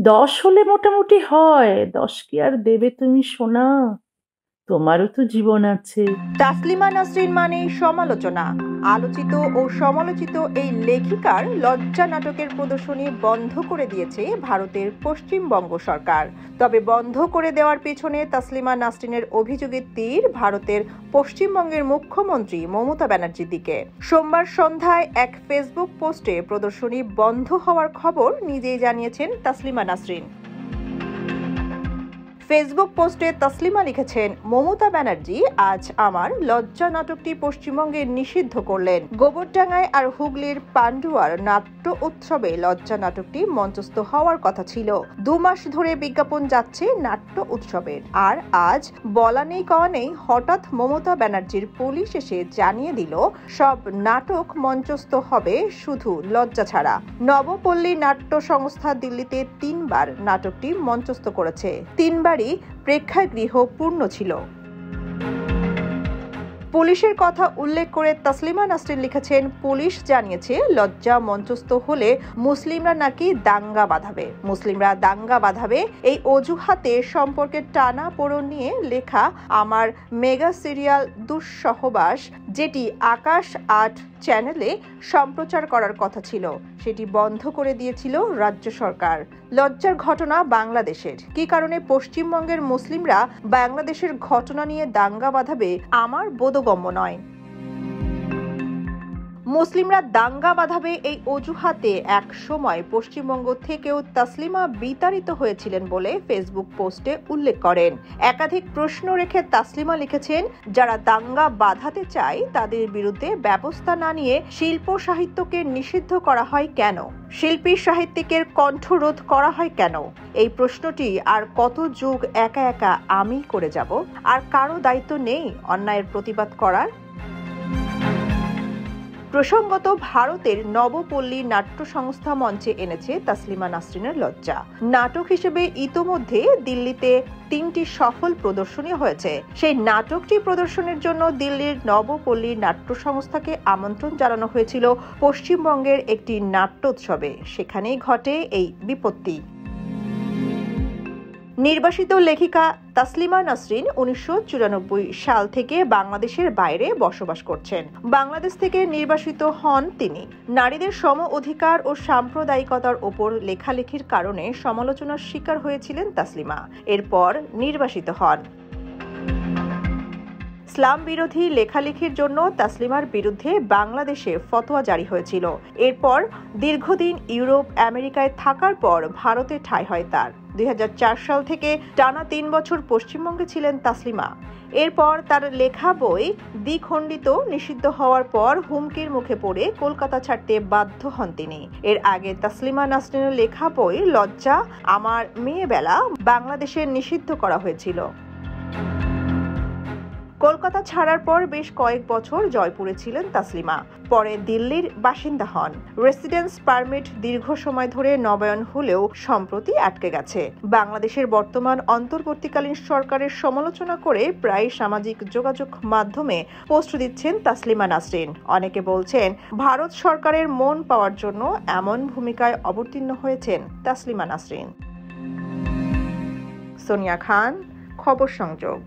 10 হলে মোটামুটি হয়। 10 কি আর দেবে তুমি সোনা? তোমারও তো জীবন আছে। তাসলিমা নাসরিন মানেই সমালোচনা। আলোচিত ও সমালোচিত এই লেখিকার লজ্জা নাটকের প্রদর্শনী বন্ধ করে দিয়েছে ভারতের পশ্চিমবঙ্গ সরকার। তবে বন্ধ করে দেওয়ার পেছনে তাসলিমা নাসরিনের অভিযোগের তীর ভারতের পশ্চিমবঙ্গের মুখ্যমন্ত্রী মমতা ব্যানার্জির দিকে। সোমবার সন্ধ্যায় এক ফেসবুক পোস্টে প্রদর্শনী বন্ধ হওয়ার খবর নিজেই জানিয়েছেন তাসলিমা নাসরিন। ফেসবুক পোস্টে তাসলিমা লিখেছেন, মমতা ব্যানার্জি আজ আমার লজ্জা নাটকটি পশ্চিমবঙ্গে নিষিদ্ধ করলেন। গোবরডাঙ্গায় আর হুগলির পান্ডুয়ার নাট্য উৎসবে লজ্জা নাটকটি মঞ্চস্থ হওয়ার কথা ছিল। 2 মাস ধরে বিজ্ঞাপন যাচ্ছে নাট্য উৎসবের, আর আজ বলা নেই কওয়া নেই হঠাৎ মমতা ব্যানার্জির পুলিশ এসে জানিয়ে দিল সব নাটক মঞ্চস্থ হবে শুধু লজ্জা ছাড়া। নবপল্লী নাট্য সংস্থা দিল্লিতে 3 বার নাটকটি মঞ্চস্থ করেছে। 3 বারই প্রেক্ষাগৃহ পূর্ণ ছিল। পুলিশের কথা উল্লেখ করে তাসলিমা নাসরিন লিখেছেন, পুলিশ জানিয়েছে লজ্জা মঞ্চস্থ হলে মুসলিমরা নাকি দাঙ্গা বাঁধাবে। মুসলিমরা দাঙ্গা বাঁধাবে এই অজুহাতে সম্পর্কের টানাপোড়েন নিয়ে লেখা আমার মেগা সিরিয়াল দুঃসহবাস, যেটি আকাশ 8 চ্যানেলে সম্প্রচার করার কথা ছিল, সেটি বন্ধ করে দিয়েছিল রাজ্য সরকার। লজ্জার ঘটনা বাংলাদেশের। কি কারণে পশ্চিমবঙ্গের মুসলিমরা বাংলাদেশের ঘটনা নিয়ে দাঙ্গা বাঁধাবে আমার বোধগম্য নয়। মুসলিমরা দাঙ্গা বাঁধাবে এই অজুহাতে এক সময় পশ্চিমবঙ্গ থেকেও তাসলিমা বিতাড়িত হয়েছিলেন বলে ফেসবুক পোস্টে উল্লেখ করেন। একাধিক প্রশ্ন রেখে তাসলিমা লিখেছেন, যারা দাঙ্গা বাঁধাতে চায় তাদের বিরুদ্ধে ব্যবস্থা না নিয়ে শিল্প সাহিত্যকে নিষিদ্ধ করা হয় কেন? শিল্পী সাহিত্যিকের কণ্ঠরোধ করা হয় কেন? এই প্রশ্নটি আর কত যুগ একা একা আমি করে যাব? আর কারো দায়িত্ব নেই অন্যায়ের প্রতিবাদ করার? প্রসঙ্গত, ভারতের নবপল্লী নাট্য সংস্থা মঞ্চে এনেছে তাসলিমা নাসরিনের লজ্জা নাটক হিসেবে। ইতোমধ্যে দিল্লিতে 3টি সফল প্রদর্শনী হয়েছে। সেই নাটকটি প্রদর্শনের জন্য দিল্লির নবপল্লী নাট্য সংস্থাকে আমন্ত্রণ জানানো হয়েছিল পশ্চিমবঙ্গের একটি নাট্যোৎসবে। সেখানেই ঘটে এই বিপত্তি। নির্বাসিত লেখিকা তাসলিমা নাসরিন 1994 সাল থেকে বাংলাদেশের বাইরে বসবাস করছেন। বাংলাদেশ থেকে নির্বাসিত হন তিনি। নারীদের সম অধিকার ও সাম্প্রদায়িকতার ওপর লেখালেখির কারণে সমালোচনার শিকার হয়েছিলেন তাসলিমা। এরপর নির্বাসিত হন। ইসলাম বিরোধী লেখালেখির জন্য তাসলিমার বিরুদ্ধে বাংলাদেশে ফতোয়া জারি হয়েছিল। এরপর দীর্ঘদিন ইউরোপ আমেরিকায় থাকার পর ভারতে ঠাঁই হয় তার। 2004 সাল থেকে টানা 3 বছর পশ্চিমবঙ্গে ছিলেন তাসলিমা। এরপর তার লেখা বই দ্বিখণ্ডিত নিষিদ্ধ হওয়ার পর হুমকির মুখে পড়ে কলকাতা ছাড়তে বাধ্য হন তিনি। এর আগে তাসলিমা নাসরিনের লেখা বই লজ্জা, আমার মেয়েবেলা বাংলাদেশে নিষিদ্ধ করা হয়েছিল। কলকাতা ছাড়ার পর বেশ কয়েক বছর জয়পুরে ছিলেন তাসলিমা। পরে দিল্লির বাসিন্দা হন। রেসিডেন্স পারমিট দীর্ঘ সময় ধরে নবায়ন হলেও সম্প্রতি আটকে গেছে। বাংলাদেশের বর্তমান অন্তর্বর্তীকালীন সরকারের সমালোচনা করে প্রায় সামাজিক যোগাযোগ মাধ্যমে পোস্ট দিচ্ছেন তাসলিমা নাসরিন। অনেকে বলছেন, ভারত সরকারের মন পাওয়ার জন্য এমন ভূমিকায় অবতীর্ণ হয়েছেন তাসলিমা নাসরিন। সোনিয়া খান, খবর সংযোগ।